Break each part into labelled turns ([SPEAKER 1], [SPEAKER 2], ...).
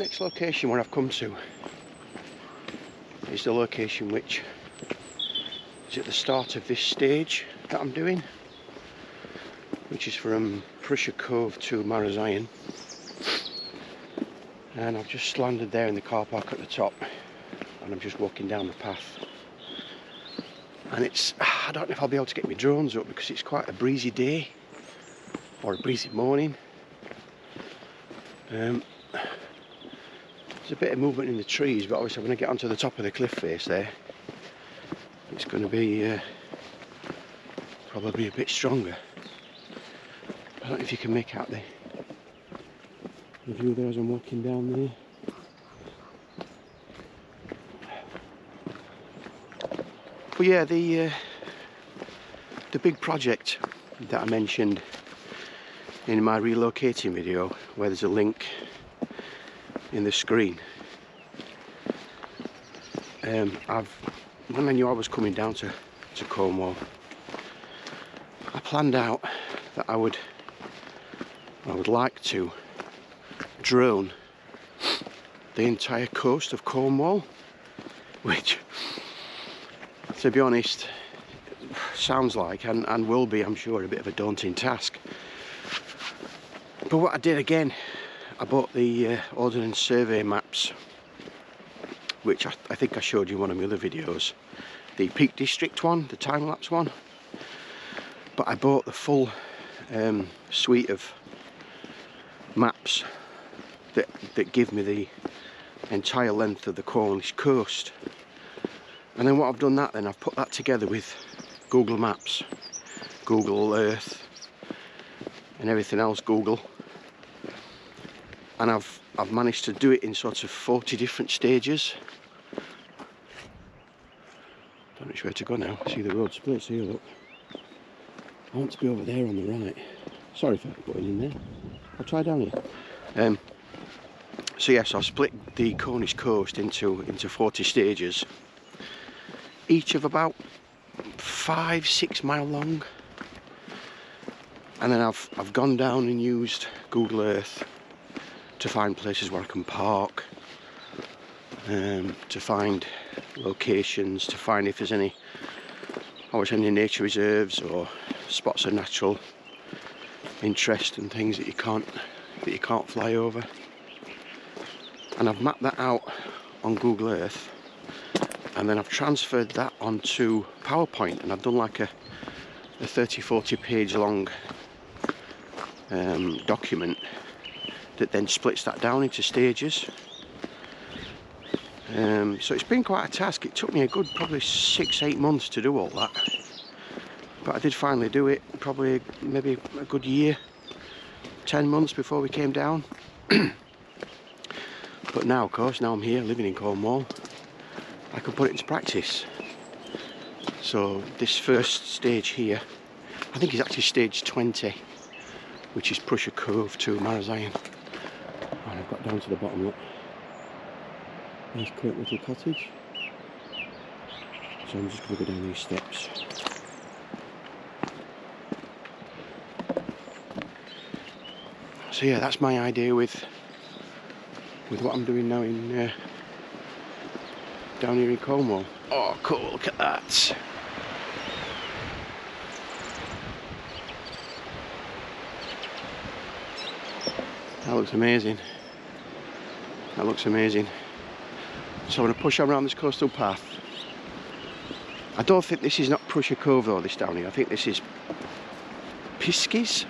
[SPEAKER 1] next location where I've come to is the location which is at the start of this stage that I'm doing, which is from Prussia Cove to Marazion. And I've just landed there in the car park at the top, and I'm just walking down the path. And I don't know if I'll be able to get my drones up because it's quite a breezy day, or a breezy morning. There's a bit of movement in the trees, but obviously when I get onto the top of the cliff face there, it's going to be probably a bit stronger. I don't know if you can make out the view there as I'm walking down there. But yeah, the big project that I mentioned in my relocating video, where there's a link in the screen, when I knew I was coming down to Cornwall, I planned out that I would like to drone the entire coast of Cornwall, which, to be honest, sounds like and will be, I'm sure, a bit of a daunting task. But what I did again, I bought the Ordnance Survey maps, which I think I showed you in one of my other videos, the Peak District one, the time-lapse one. But I bought the full suite of maps that give me the entire length of the Cornish coast. And then what I've done that, then I've put that together with Google Maps, Google Earth, and everything else Google, and I've managed to do it in sort of 40 different stages. Don't know which way to go now. See the road splits here, look. I want to be over there on the right. Sorry for putting in there. I'll try down here. So yes, I've split the Cornish coast into 40 stages, each of about 5-6 mile long. And then I've gone down and used Google Earth to find places where I can park, to find locations, to find if there's any nature reserves or spots of natural interest and things that you can't fly over. And I've mapped that out on Google Earth, and then I've transferred that onto PowerPoint, and I've done like a 30-40 page long document that then splits that down into stages. So it's been quite a task. It took me a good probably 6-8 months to do all that, but I did finally do it. Probably maybe a good year, 10 months before we came down. But now, of course, now I'm here living in Cornwall, I can put it into practice. So this first stage here, I think it's actually stage 20, which is Prussia Cove to Marazion. And I've got down to the bottom, look. Nice quaint little cottage. So I'm just going to go down these steps. So yeah, that's my idea with what I'm doing now in down here in Cornwall. Oh cool, look at that. That looks amazing. That looks amazing. So I'm going to push on around this coastal path. I don't think this is not Prussia Cove though, this down here. I think this is Piskies,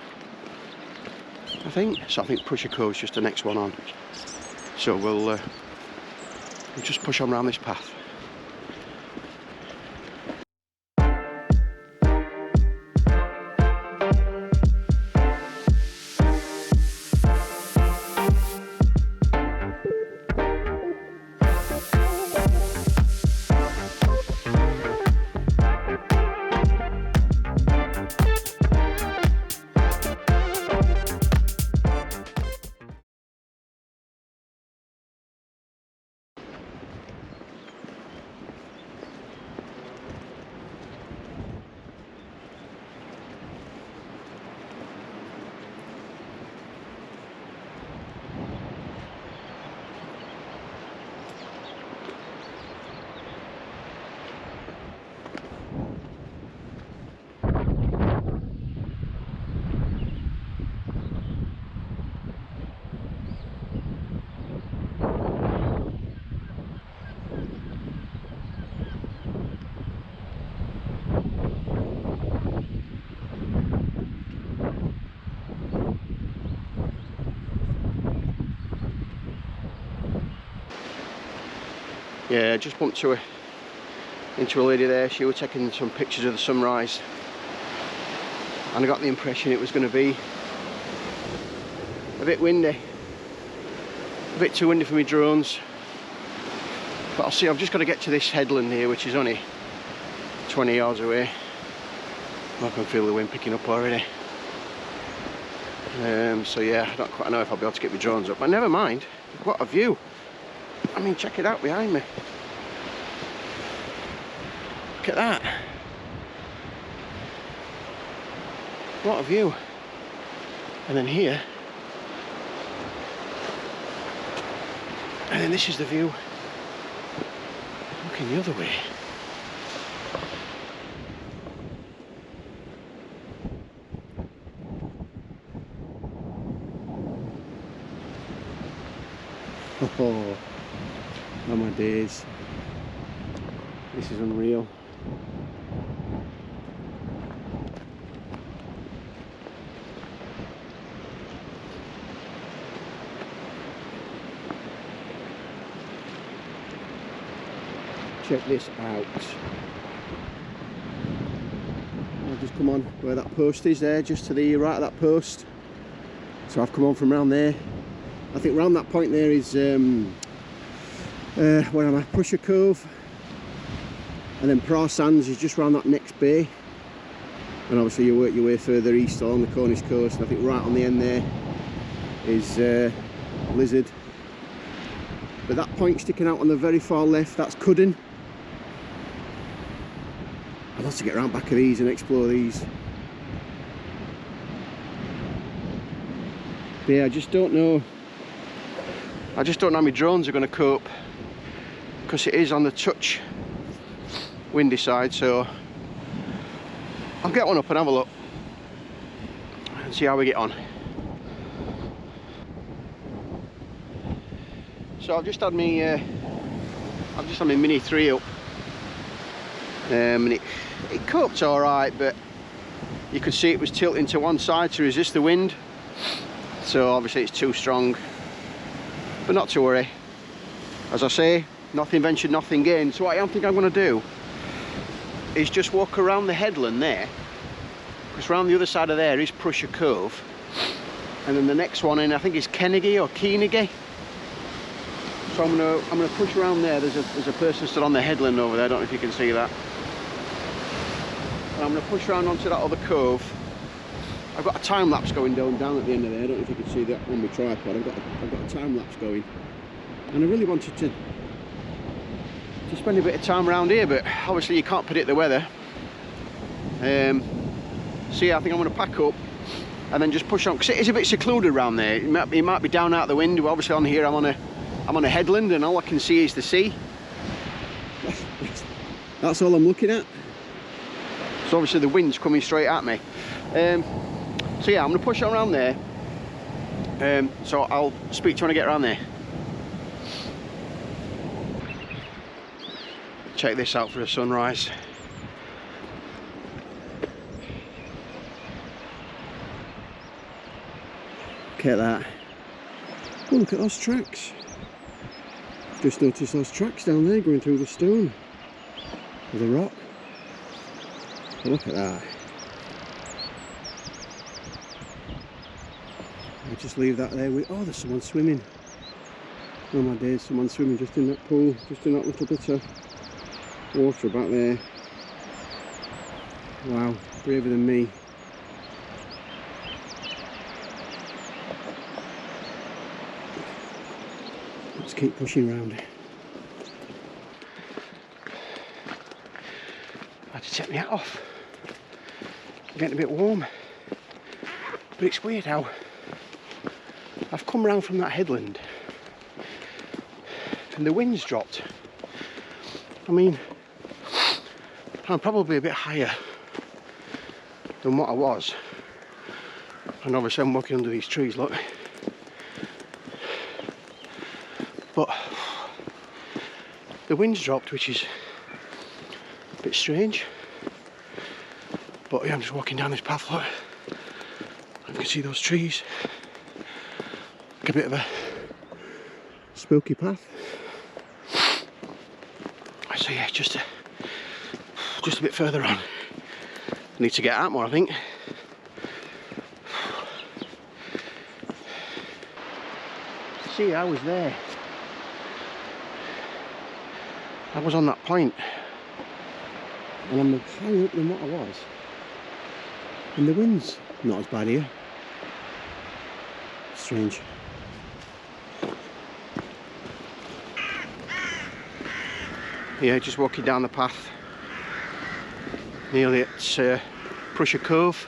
[SPEAKER 1] I think. So I think Prussia Cove is just the next one on. So we'll just push on around this path. Yeah, I just bumped into a lady there. She was taking some pictures of the sunrise, and I got the impression it was going to be a bit windy, a bit too windy for me drones. But I'll see. I've just got to get to this headland here, which is only 20 yards away. I can feel the wind picking up already. So yeah, I don't quite know if I'll be able to get my drones up, but never mind. What a view! I mean, check it out behind me. Look at that. What a view. And then here. And then this is the view looking the other way. Oh my days. This is unreal. Check this out. I've just come on where that post is there, just to the right of that post. So I've come on from around there. I think round that point there is where am I? Prussia Cove, and then Sands is just round that next bay, and obviously you work your way further east along the Cornish coast, and I think right on the end there is Lizard. But that point sticking out on the very far left, that's Cuddon. I'd love to get around back of these and explore these. But yeah, I just don't know how my drones are going to cope, because it is on the touch windy side. So I'll get one up and have a look and see how we get on. So I've just had my Mini 3 up, and it coped all right, but you could see it was tilting to one side to resist the wind. So obviously it's too strong. But not to worry. As I say, nothing ventured, nothing gained. So what I think I'm going to do is just walk around the headland there, because around the other side of there is Prussia Cove, and then the next one in, I think, is Kennegy or Keenagy. So I'm gonna push around there. There's a person stood on the headland over there. I don't know if you can see that. And I'm gonna push around onto that other cove. I've got a time lapse going down at the end of there. I don't know if you can see that on my tripod. I've got a time lapse going, and I really wanted to spend a bit of time around here, but obviously you can't predict the weather. So yeah, I think I'm going to pack up and then just push on, because it is a bit secluded around there. It might be down out the wind. Obviously on here I'm on a headland, and all I can see is the sea. That's all I'm looking at. So obviously the wind's coming straight at me. So yeah, I'm going to push on around there. So I'll speak to you when I get around there. Check this out for a sunrise. Look at that. Oh, look at those tracks. Just noticed those tracks down there going through the stone of the rock. Oh, look at that. I'll just leave that there with, oh, there's someone swimming. Oh my days, someone swimming just in that pool, just in that little bit of water back there. Wow, braver than me. Let's keep pushing round. I had to take my hat off. I'm getting a bit warm. But it's weird how I've come round from that headland and the wind's dropped. I mean, I'm probably a bit higher than what I was, and obviously I'm walking under these trees, look. But the wind's dropped, which is a bit strange. But yeah, I'm just walking down this path, look. You can see those trees. Like a bit of a spooky path. So yeah, just a bit further on. Need to get out more, I think. See, I was there. I was on that point, and I'm higher up than what I was. And the wind's not as bad here. Strange. Yeah, just walking down the path, nearly at Prussia Cove,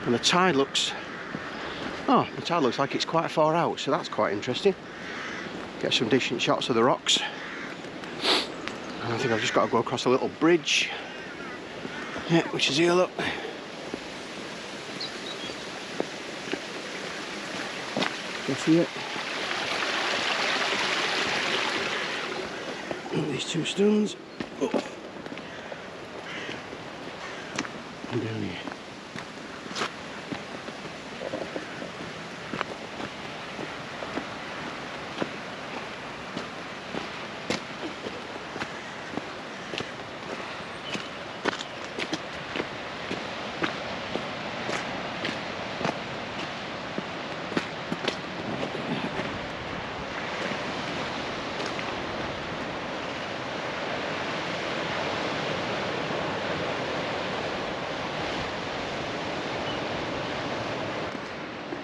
[SPEAKER 1] and the tide looks like it's quite far out, so that's quite interesting. Get some decent shots of the rocks. And I think I've just got to go across a little bridge, yeah, which is here, look. Can you see it? These two stones. Oh. And down here.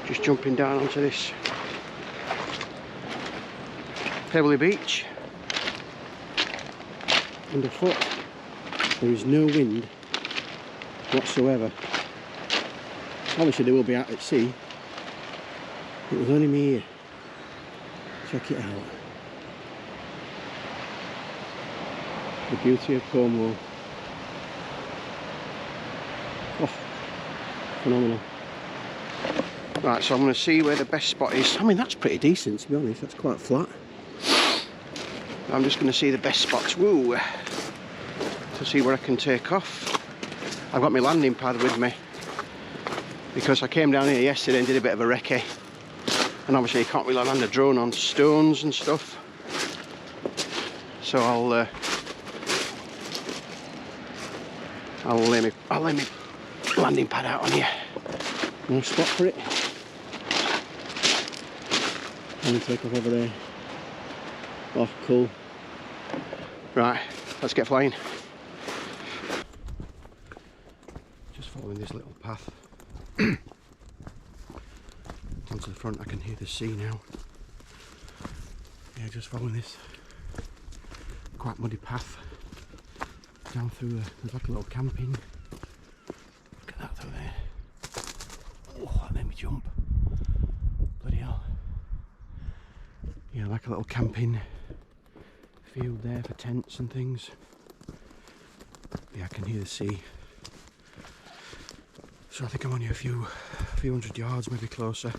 [SPEAKER 1] Just jumping down onto this pebbly beach. Underfoot, there is no wind whatsoever. Obviously they will be out at sea. It was only me here. Check it out. The beauty of Cornwall. Oh, phenomenal. Right, so I'm going to see where the best spot is. I mean, that's pretty decent, to be honest. That's quite flat. I'm just going to see the best spots, woo, to see where I can take off. I've got my landing pad with me because I came down here yesterday and did a bit of a recce, and obviously you can't really land a drone on stones and stuff. So I'll lay my landing pad out on here. No spot for it. I'm going to take off over there. Oh, cool. Right, let's get flying. Just following this little path onto the front. I can hear the sea now. Yeah, just following this quite muddy path down through there's like a little camping. Look at that through there. Oh, that made me jump. Bloody hell. Yeah, like a little camping field there for tents and things. Yeah, I can hear the sea. So I think I'm only a few hundred yards, maybe closer.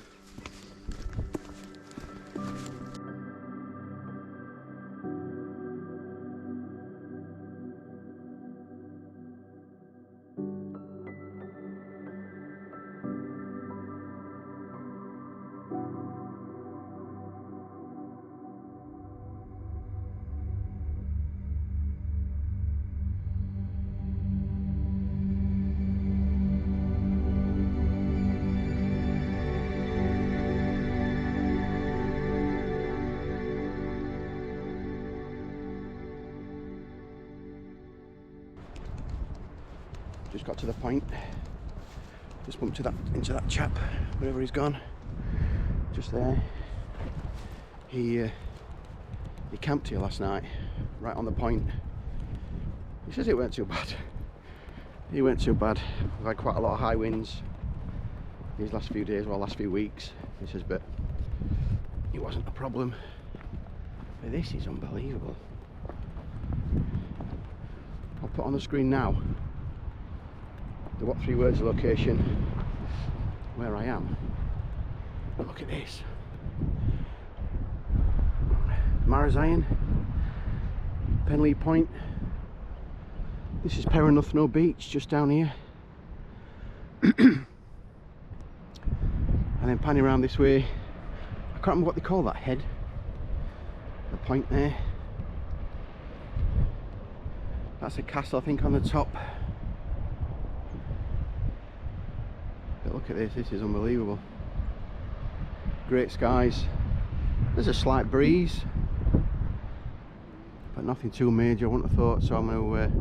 [SPEAKER 1] Just got to the point. Just bumped into that chap, wherever he's gone. Just there. He camped here last night, right on the point. He says it weren't too bad. It weren't too bad. We've had quite a lot of high winds these last few days, well, last few weeks. He says, but it wasn't a problem. But this is unbelievable. I'll put on the screen now the what 3 words location where I am. But look at this. Marazion, Penlee Point. This is Perrannuthno Beach, just down here. And then panning around this way. I can't remember what they call that head. The point there. That's a castle, I think, on the top. But look at this, this is unbelievable. Great skies. There's a slight breeze, but nothing too major, I wouldn't have thought. So I'm going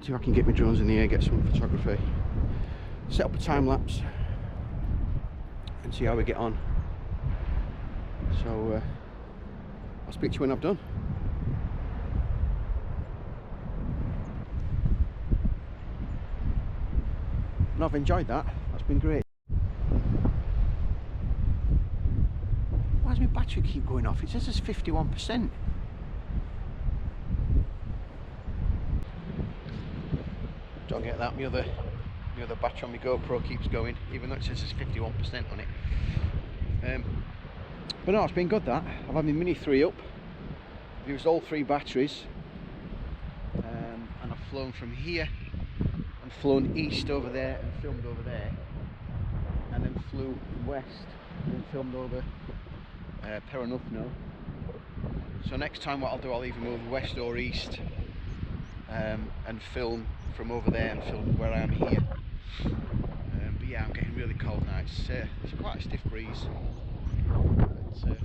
[SPEAKER 1] to see if I can get my drones in the air, get some photography, set up a time lapse and see how we get on. So I'll speak to you when I've done. And I've enjoyed that, that's been great. Why does my battery keep going off? It says it's 51%. Don't get that, my other battery on my GoPro keeps going, even though it says it's 51% on it. But no, it's been good that. I've had my Mini 3 up, I've used all 3 batteries, and I've flown from here and flown east over there and filmed over there, and then flew west and filmed over Perranufno. So next time what I'll do, I'll either move west or east and film from over there and film where I am here. But yeah, I'm getting really cold now. It's quite a stiff breeze. But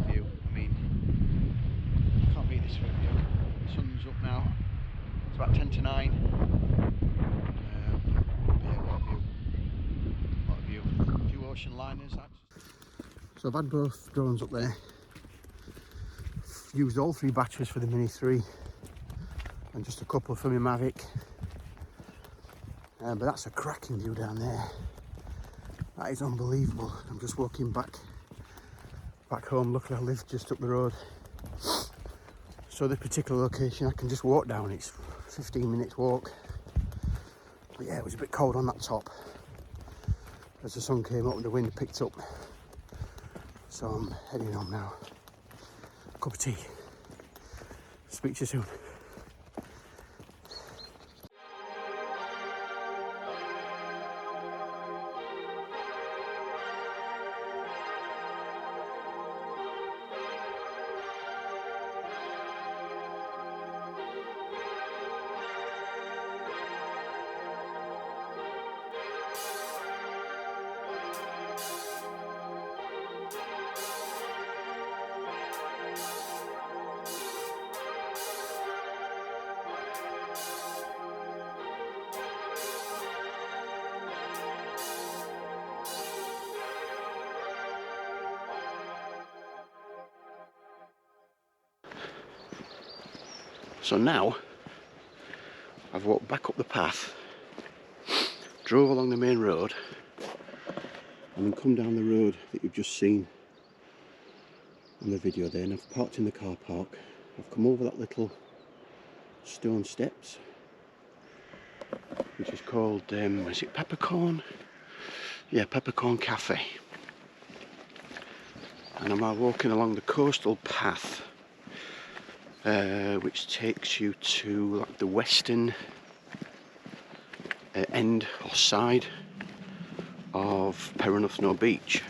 [SPEAKER 1] view, I mean, can't beat this for a view. The sun's up now. It's about 10 to 9. But yeah, what a view. A few ocean liners. So I've had both drones up there. Used all 3 batteries for the Mini 3 and just a couple for my Mavic. But that's a cracking view down there. That is unbelievable. I'm just walking back home. Luckily I live just up the road. So this particular location I can just walk down. It's 15 minutes walk. But yeah, it was a bit cold on that top. As the sun came up and the wind picked up. So I'm heading home now. Cup of tea. Speak to you soon. So now I've walked back up the path, drove along the main road, and then come down the road that you've just seen on the video there, and I've parked in the car park. I've come over that little stone steps, which is called, is it Peppercorn? Yeah, Peppercorn Cafe. And I'm now walking along the coastal path, which takes you to like the western end or side of Perranufno Beach.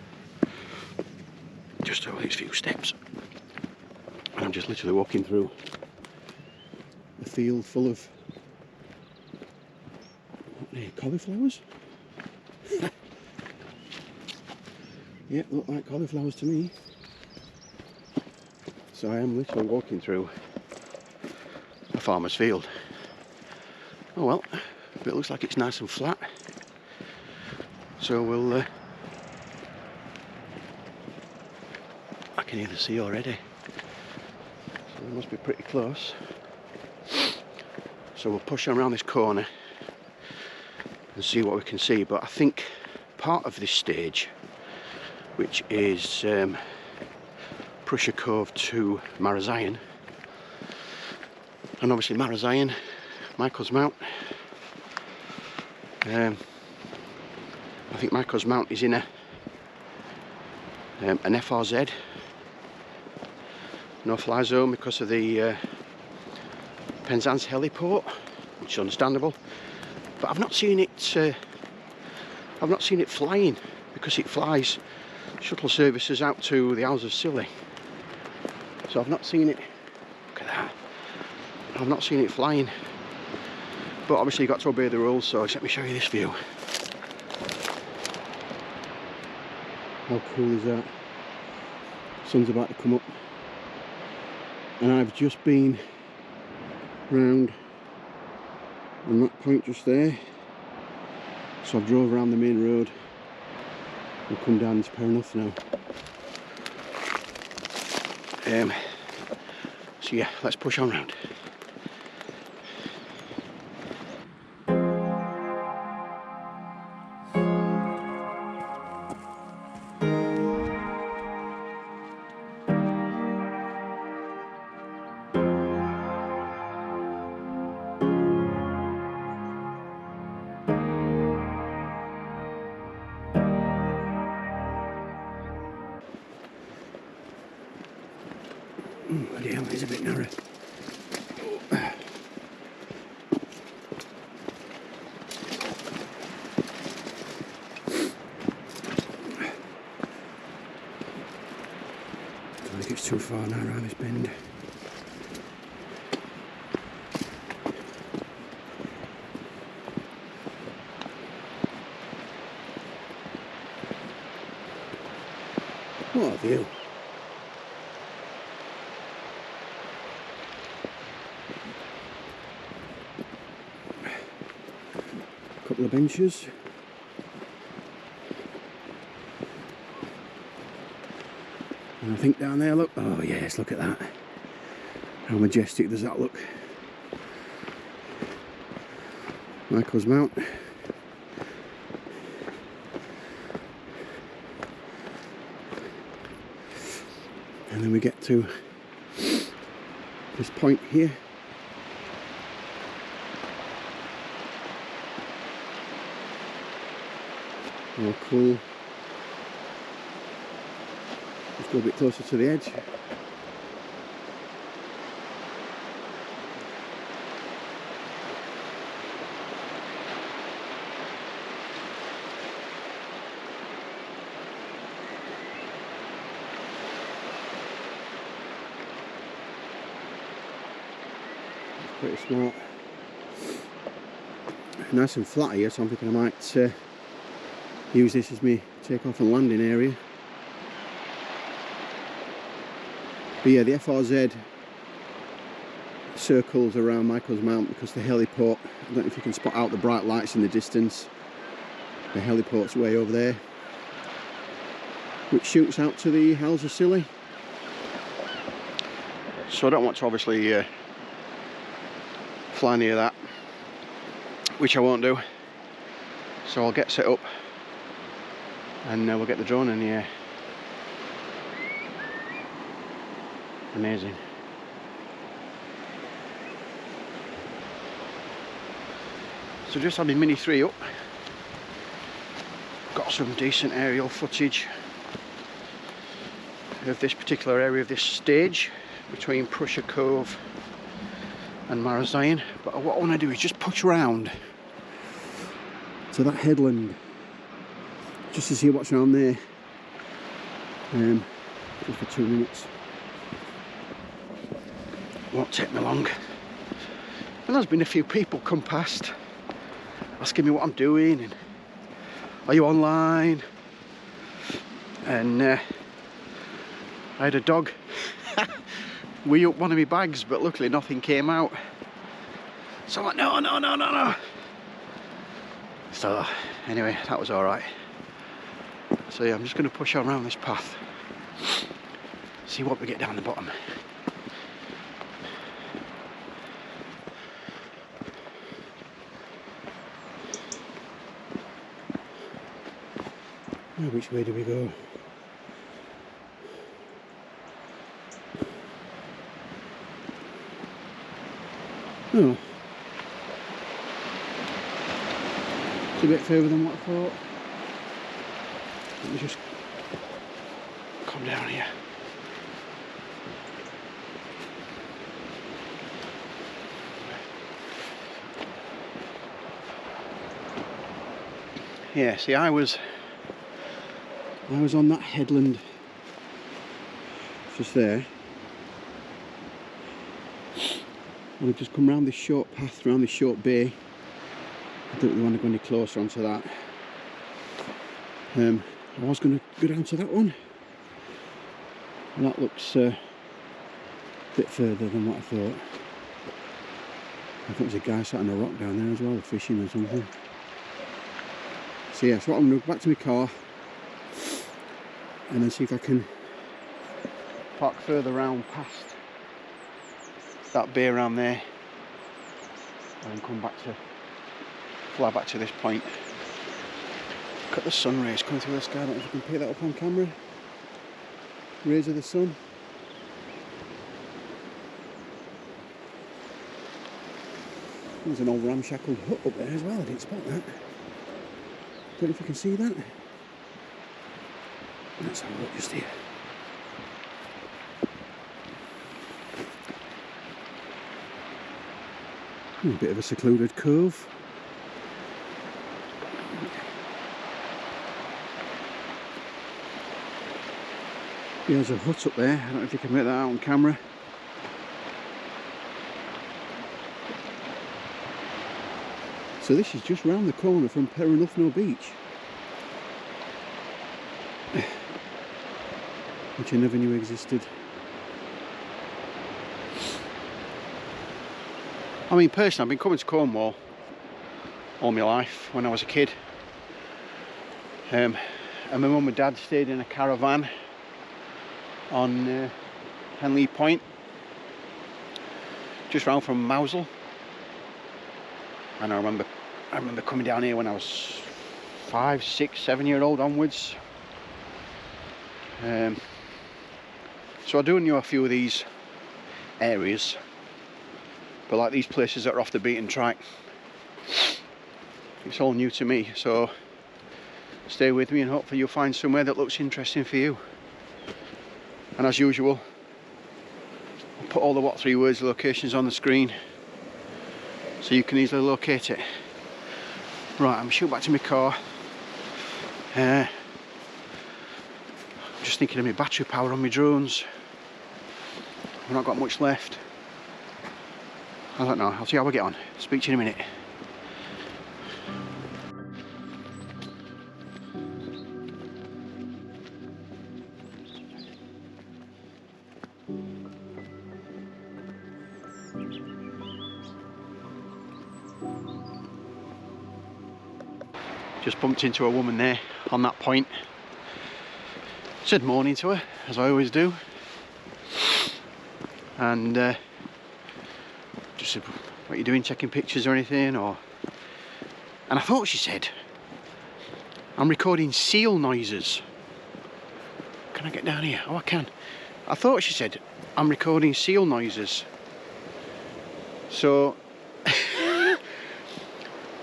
[SPEAKER 1] Just over these few steps. And I'm just literally walking through a field full of cauliflowers. Yeah, look like cauliflowers to me. So I am literally walking through a farmer's field. Oh well, but it looks like it's nice and flat. So we'll, I can hear the sea already. So it must be pretty close. So we'll push around this corner and see what we can see. But I think part of this stage, which is Prussia Cove to Marazion, and obviously Marazion, Michael's Mount. I think Michael's Mount is in an FRZ, no-fly zone, because of the Penzance heliport, which is understandable. But I've not seen it. I've not seen it flying, because it flies shuttle services out to the Isles of Scilly. So I've not seen it. Look at that. I've not seen it flying. But obviously you've got to obey the rules, so let me show you this view. How cool is that? Sun's about to come up. And I've just been round on that point just there. So I've drove around the main road and come down this fair enough now. So yeah, let's push on round. Bloody hell, it's a bit narrow. Don't think it's too far now around this bend. What a view. Couple of benches. And I think down there, look, oh yes, look at that. How majestic does that look? Michael's Mount. And then we get to this point here. Oh, cool. Let's go a bit closer to the edge. Pretty smart. Nice and flat here, so I'm thinking I might use this as my takeoff and landing area. But yeah, the FRZ circles around Michael's Mount because the heliport, I don't know if you can spot out the bright lights in the distance. The heliport's way over there, which shoots out to the Isles of Scilly. So I don't want to obviously fly near that, which I won't do. So I'll get set up and we'll get the drone in the air. Amazing. So just had my Mini 3 up. Got some decent aerial footage of this particular area of this stage between Prussia Cove and Marazion. But what I want to do is just push around to that headland just to see what's around there, just for 2 minutes. Won't take me long. And there's been a few people come past asking me what I'm doing and are you online? And I had a dog wee up one of my bags, but luckily nothing came out. So I'm like, no. So anyway, that was alright. So yeah, I'm just going to push on around this path, see what we get down the bottom. Now, which way do we go? Oh, it's a bit further than what I thought. Let me just come down here. Yeah, see, I was on that headland just there, And we've just come round this short path, round this short bay. I don't really want to go any closer onto that. I was going to go down to that one. And that looks a bit further than what I thought. I think there's a guy sat on a rock down there as well, fishing or something. So yeah, so what I'm going to go back to my car and then see if I can park further round past that bay around there and then come back to, fly back to this point. Look at the sun rays coming through the sky. I don't know if you can pick that up on camera. Rays of the sun. There's an old ramshackle hut up there as well, I didn't spot that. Don't know if you can see that. Let's have a look just here. A bit of a secluded cove. Yeah, there's a hut up there. I don't know if you can make that out on camera. So this is just round the corner from Perranufno Beach, which I never knew existed. I mean, personally, I've been coming to Cornwall all my life when I was a kid. And my mum and dad stayed in a caravan on Henley Point, just round from Mousel. And I remember coming down here when I was 5, 6, 7 year old onwards. So I do know a few of these areas, but like these places that are off the beaten track, it's all new to me. So stay with me and hopefully you'll find somewhere that looks interesting for you. And as usual, I'll put all the what 3 words locations on the screen so you can easily locate it. Right, I'm shooting back to my car. Just thinking of my battery power on my drones. I've not got much left. I don't know, I'll see how we get on. Speak to you in a minute. Just bumped into a woman there on that point. Said morning to her, as I always do. And just said, what are you doing, checking pictures or anything? And I thought she said, I'm recording seal noises. Can I get down here? Oh, I can. I thought she said, I'm recording seal noises. So I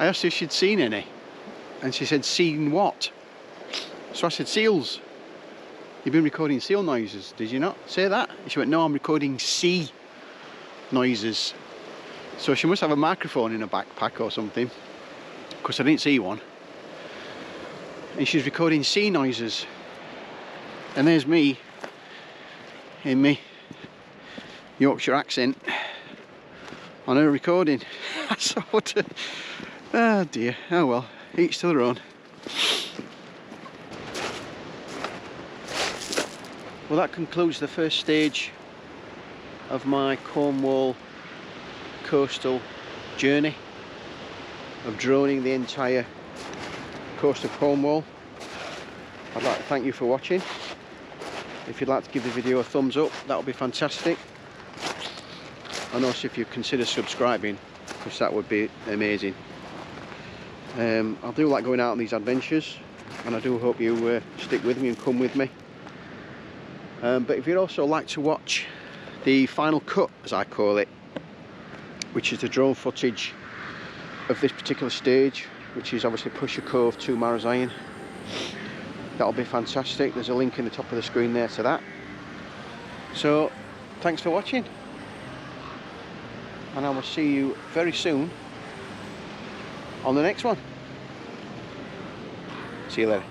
[SPEAKER 1] asked her if she'd seen any. And she said, seen what? So I said, seals. You've been recording seal noises, did you not say that? She went, no, I'm recording sea noises. So she must have a microphone in her backpack or something, because I didn't see one. And she's recording sea noises. And there's me, in me Yorkshire accent, on her recording. So, oh dear, oh well. Each to their own. Well, that concludes the first stage of my Cornwall coastal journey of droning the entire coast of Cornwall. I'd like to thank you for watching. If you'd like to give the video a thumbs up, that would be fantastic. And also if you consider subscribing, because that would be amazing. I do like going out on these adventures, and I do hope you stick with me and come with me. But if you'd also like to watch the final cut, as I call it, which is the drone footage of this particular stage, which is obviously Prussia Cove to Marazion, that'll be fantastic. There's a link in the top of the screen there to that. So thanks for watching, and I will see you very soon on the next one. See you later.